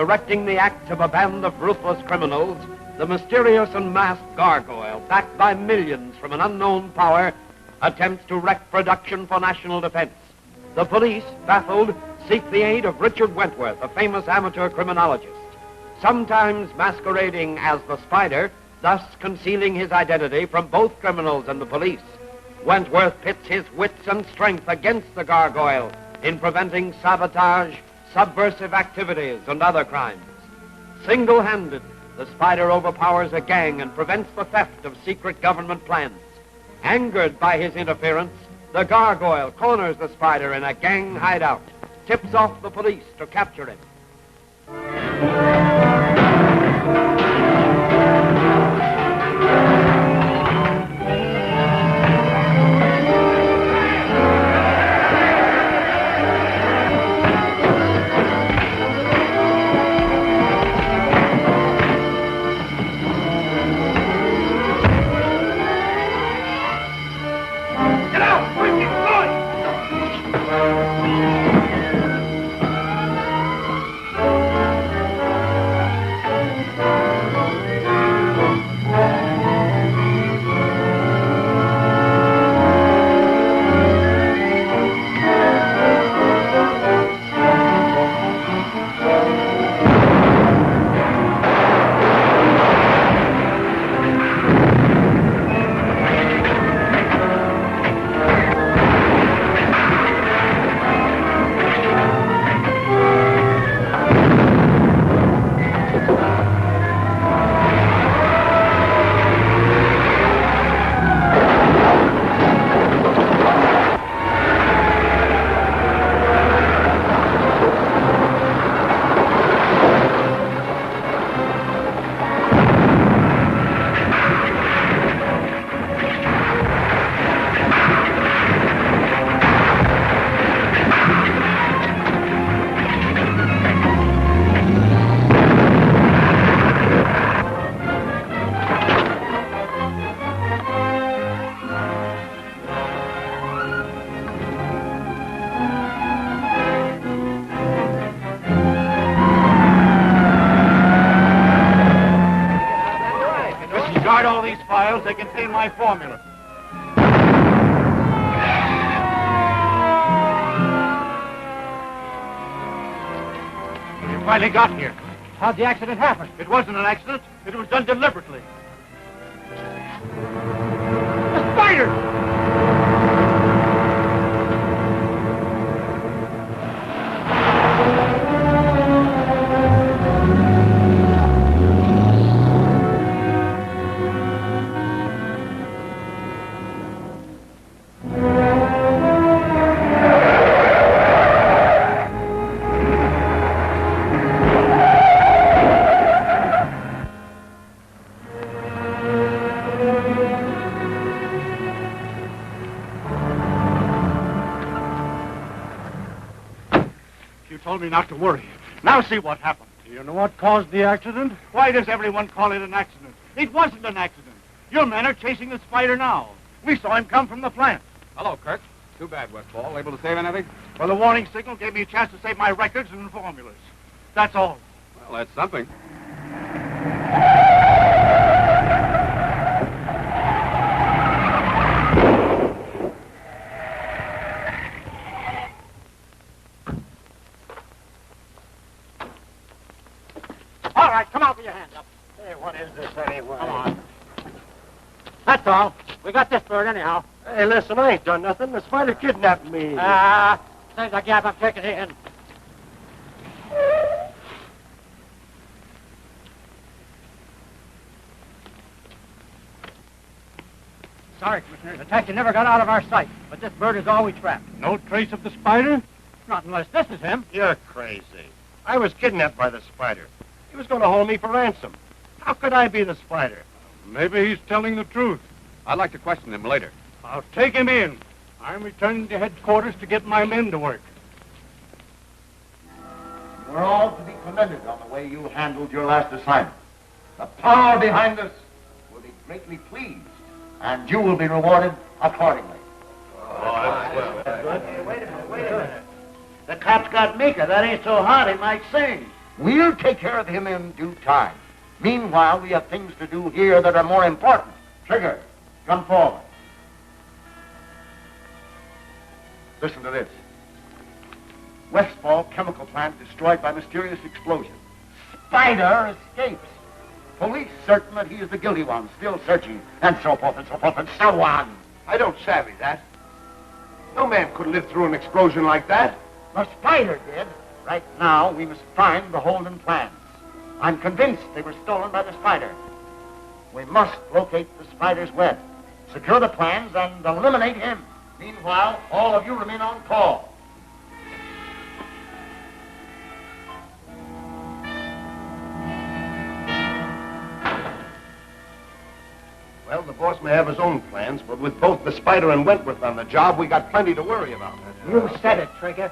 directing the acts of a band of ruthless criminals, the mysterious and masked gargoyle, backed by millions from an unknown power, attempts to wreck production for national defense. The police, baffled, seek the aid of Richard Wentworth, a famous amateur criminologist. Sometimes masquerading as the Spider, thus concealing his identity from both criminals and the police, Wentworth pits his wits and strength against the gargoyle in preventing sabotage, subversive activities, and other crimes. Single-handed, the Spider overpowers a gang and prevents the theft of secret government plans. Angered by his interference, the gargoyle corners the Spider in a gang hideout, tips off the police to capture him. They contain my formula. You finally got here. How'd the accident happen? It wasn't an accident. It was done deliberately. The Spider! Told me not to worry. Now see what happened. Do you know what caused the accident? Why does everyone call it an accident? It wasn't an accident. Your men are chasing the Spider now. We saw him come from the plant. Hello, Kirk. Too bad, Westfall. Able to save anything? Well, the warning signal gave me a chance to save my records and formulas. That's all. Well, that's something. All right, come out with your hands up. Hey, what is this anyway? Come on. That's all. We got this bird anyhow. Hey, listen, I ain't done nothing. The Spider kidnapped me. Save the gap, I'm taking it in. Sorry, Commissioner. The taxi never got out of our sight, but this bird is all we trapped. No trace of the Spider? Not unless this is him. You're crazy. I was kidnapped by the Spider. He was going to hold me for ransom. How could I be the Spider? Maybe he's telling the truth. I'd like to question him later. I'll take him in. I'm returning to headquarters to get my men to work. We're all to be commended on the way you handled your last assignment. The power behind us will be greatly pleased, and you will be rewarded accordingly. The cop's got Mika. That ain't so hot, he might sing. We'll take care of him in due time. Meanwhile, we have things to do here that are more important. Trigger, come forward. Listen to this. Westfall chemical plant destroyed by mysterious explosion. Spider escapes. Police certain that he is the guilty one, still searching, and so forth and so forth and so on. I don't savvy that. No man could live through an explosion like that. The Spider did. Right now, we must find the Holden plans. I'm convinced they were stolen by the Spider. We must locate the Spider's web, secure the plans, and eliminate him. Meanwhile, all of you remain on call. Well, the boss may have his own plans, but with both the Spider and Wentworth on the job, we got plenty to worry about. You said it, Trigger.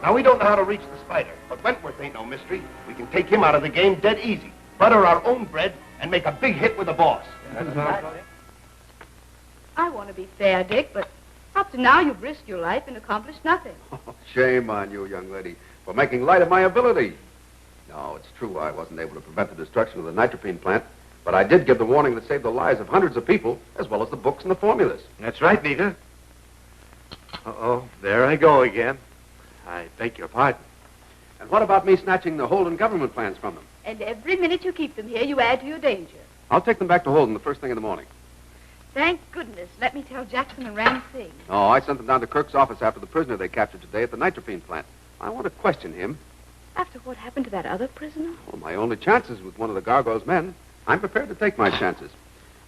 Now, we don't know how to reach the Spider, but Wentworth ain't no mystery. We can take him out of the game dead easy, butter our own bread, and make a big hit with the boss. I want to be fair, Dick, but up to now you've risked your life and accomplished nothing. Oh, shame on you, young lady, for making light of my ability. No, it's true I wasn't able to prevent the destruction of the nitropene plant, but I did give the warning that saved the lives of hundreds of people, as well as the books and the formulas. That's right, Nita. Uh-oh, there I go again. I beg your pardon. And what about me snatching the Holden government plans from them? And every minute you keep them here, you add to your danger. I'll take them back to Holden the first thing in the morning. Thank goodness. Let me tell Jackson and Ram Singh. Oh, I sent them down to Kirk's office after the prisoner they captured today at the nitropene plant. I want to question him. After what happened to that other prisoner? Well, my only chances with one of the Gargoyle's men. I'm prepared to take my chances.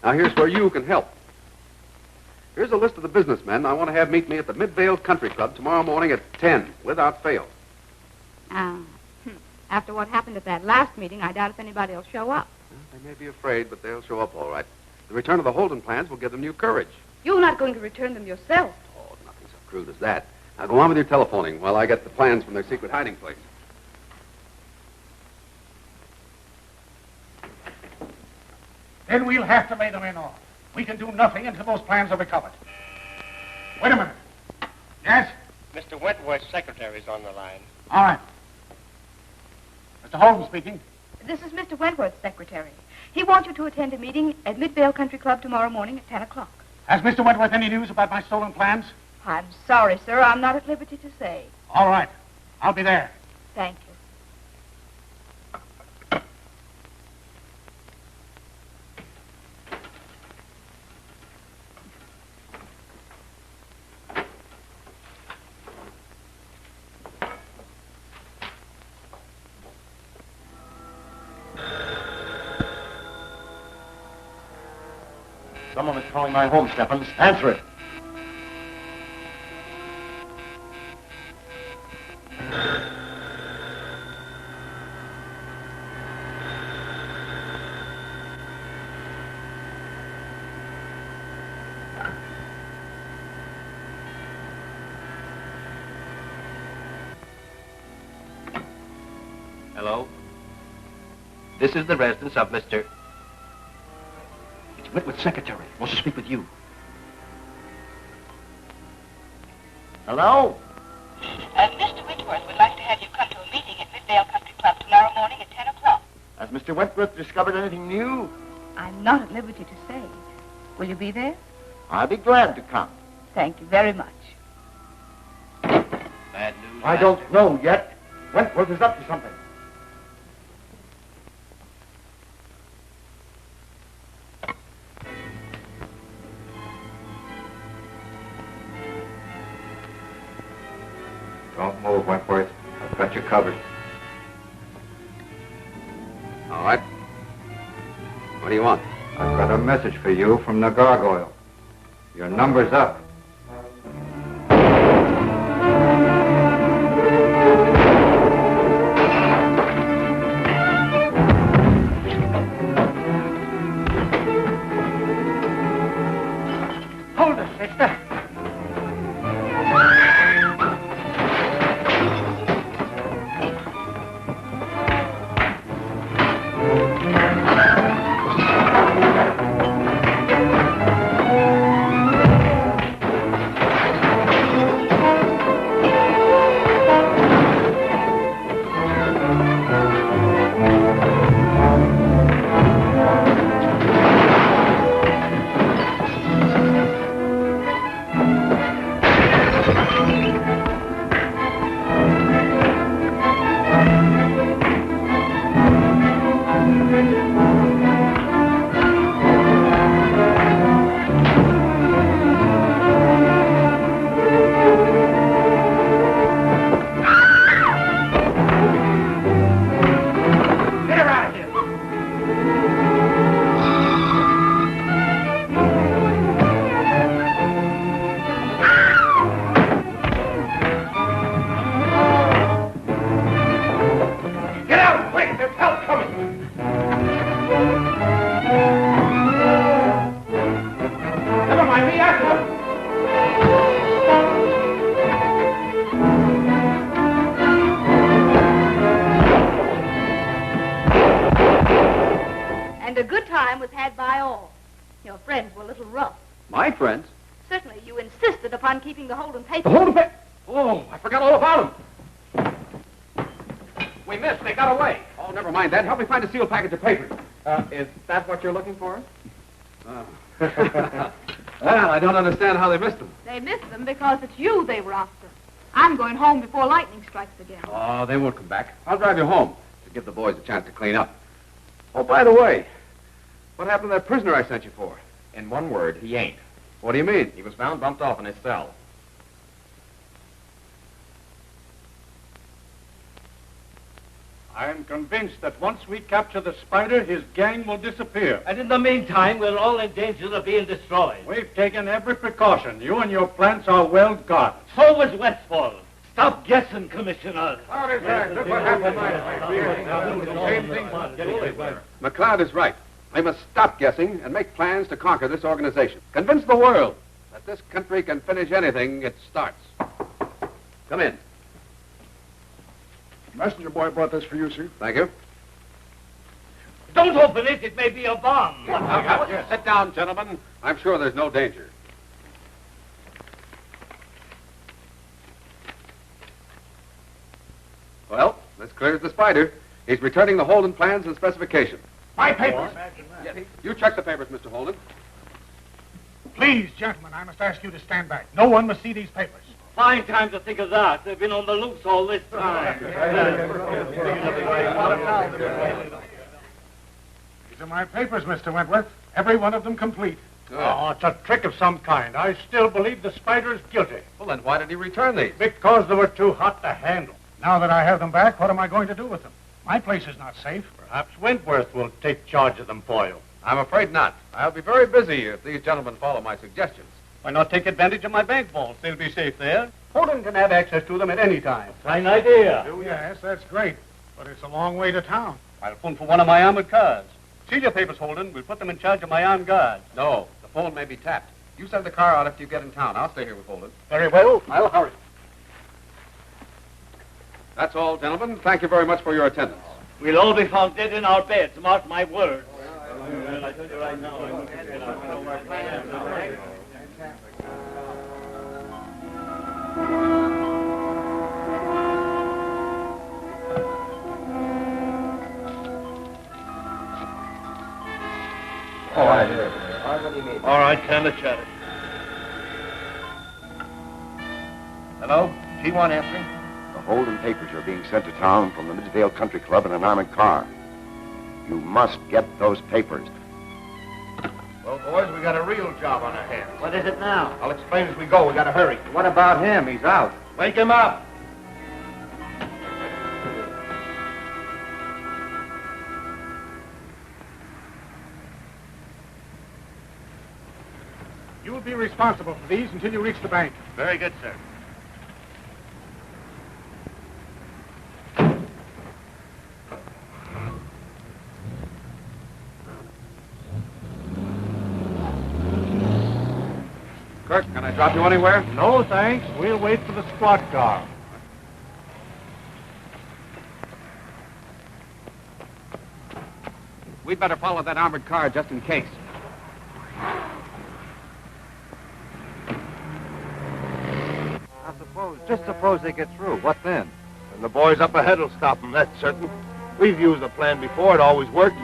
Now, here's where you can help. Here's a list of the businessmen I want to have meet me at the Midvale Country Club tomorrow morning at 10, without fail. After what happened at that last meeting, I doubt if anybody will show up. Well, they may be afraid, but they'll show up all right. The return of the Holden plans will give them new courage. You're not going to return them yourself. Oh, nothing so crude as that. Now, go on with your telephoning while I get the plans from their secret hiding place. Then we'll have to lay them in off. We can do nothing until those plans are recovered. Wait a minute. Yes? Mr. Wentworth's secretary's on the line. All right. Mr. Holden speaking. This is Mr. Wentworth's secretary. He wants you to attend a meeting at Midvale Country Club tomorrow morning at 10 o'clock. Has Mr. Wentworth any news about my stolen plans? I'm sorry, sir. I'm not at liberty to say. All right. I'll be there. Thank you. Someone is calling my home, Stephens. Answer it. Hello? This is the residence of Mr. It's Wentworth's secretary. Wants to speak with you. Hello? Mr. Wentworth would like to have you come to a meeting at Midvale Country Club tomorrow morning at 10 o'clock. Has Mr. Wentworth discovered anything new? I'm not at liberty to say. Will you be there? I'll be glad to come. Thank you very much. Bad news. I don't know yet. Wentworth is up to something. Don't move, Wentworth. I've got you covered. All right. What do you want? I've got a message for you from the Gargoyle. Your number's up. Hold it, sister. Your friends were a little rough. My friends? Certainly, you insisted upon keeping the Holden papers. The Holden papers? Oh, I forgot all about them. We missed. They got away. Oh, never mind that. Help me find a sealed package of papers. Is that what you're looking for? Well, I don't understand how they missed them. They missed them because it's you they were after. I'm going home before lightning strikes again. Oh, they won't come back. I'll drive you home to give the boys a chance to clean up. Oh, by the way, what happened to that prisoner I sent you for? In one word, he ain't. What do you mean? He was found bumped off in his cell. I am convinced that once we capture the Spider, his gang will disappear. And in the meantime, we're all in danger of being destroyed. We've taken every precaution. You and your plants are well guarded. So was Westfall. Stop guessing, Commissioner. Look what happened McLeod is right. They must stop guessing and make plans to conquer this organization. Convince the world that this country can finish anything it starts. Come in. Messenger boy brought this for you, sir. Thank you. Don't open it. It may be a bomb. Sit down, gentlemen. I'm sure there's no danger. Well, this clears the Spider. He's returning the Holden plans and specifications. My papers. You check the papers, Mr. Holden. Please, gentlemen, I must ask you to stand back. No one must see these papers. Fine time to think of that. They've been on the loose all this time. These are my papers, Mr. Wentworth. Every one of them complete. Good. Oh, it's a trick of some kind. I still believe the Spider is guilty. Well, then why did he return these? Because they were too hot to handle. Now that I have them back, what am I going to do with them? My place is not safe. Perhaps Wentworth will take charge of them for you. I'm afraid not. I'll be very busy if these gentlemen follow my suggestions. Why not take advantage of my bank vaults? They'll be safe there. Holden can have access to them at any time. Fine idea. Oh, yes, that's great. But it's a long way to town. I'll phone for one of my armored cars. Seal your papers, Holden. We'll put them in charge of my armed guards. No, the phone may be tapped. You send the car out after you get in town. I'll stay here with Holden. Very well. I'll hurry. That's all, gentlemen. Thank you very much for your attendance. We'll all be found dead in our beds. Mark my words. All right, kind of chat it. Hello? G1 answering? The Holden papers are being sent to town from the Midvale Country Club in an armored car. You must get those papers. Well, boys, we got a real job on our hands. What is it now? I'll explain as we go. We gotta hurry. What about him? He's out. Wake him up. You will be responsible for these until you reach the bank. Very good, sir. Kirk, can I drop you anywhere? No, thanks. We'll wait for the squad car. We'd better follow that armored car just in case. Just suppose they get through. What then? And the boys up ahead will stop them, that's certain. We've used the plan before. It always worked.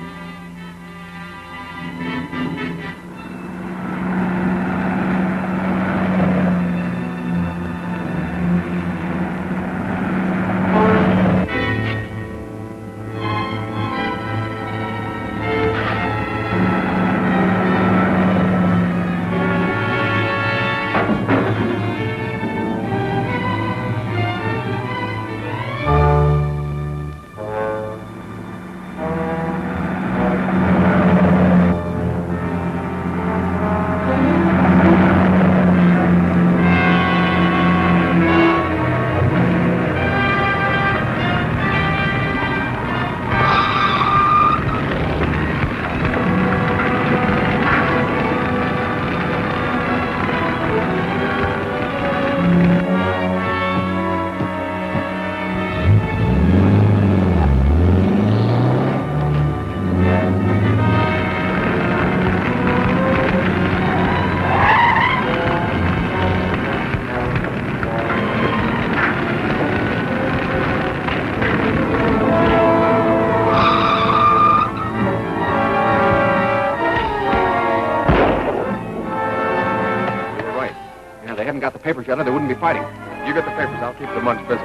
haven't got the papers yet, or they wouldn't be fighting. You get the papers. I'll keep the monks busy.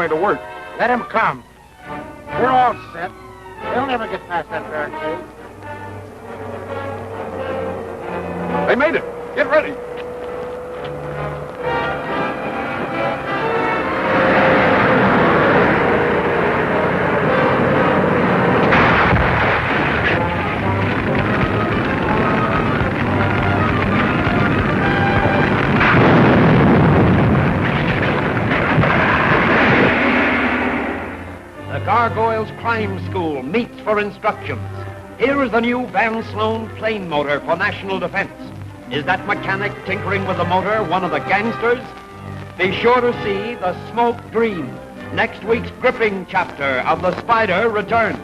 To work. Let him come. We're all set. They'll never get past that barricade. They made it. Get ready. Gargoyles Crime School meets for instructions. Here is the new Van Sloan plane motor for national defense. Is that mechanic tinkering with the motor one of the gangsters? Be sure to see The Smoke Dream, next week's gripping chapter of The Spider returns.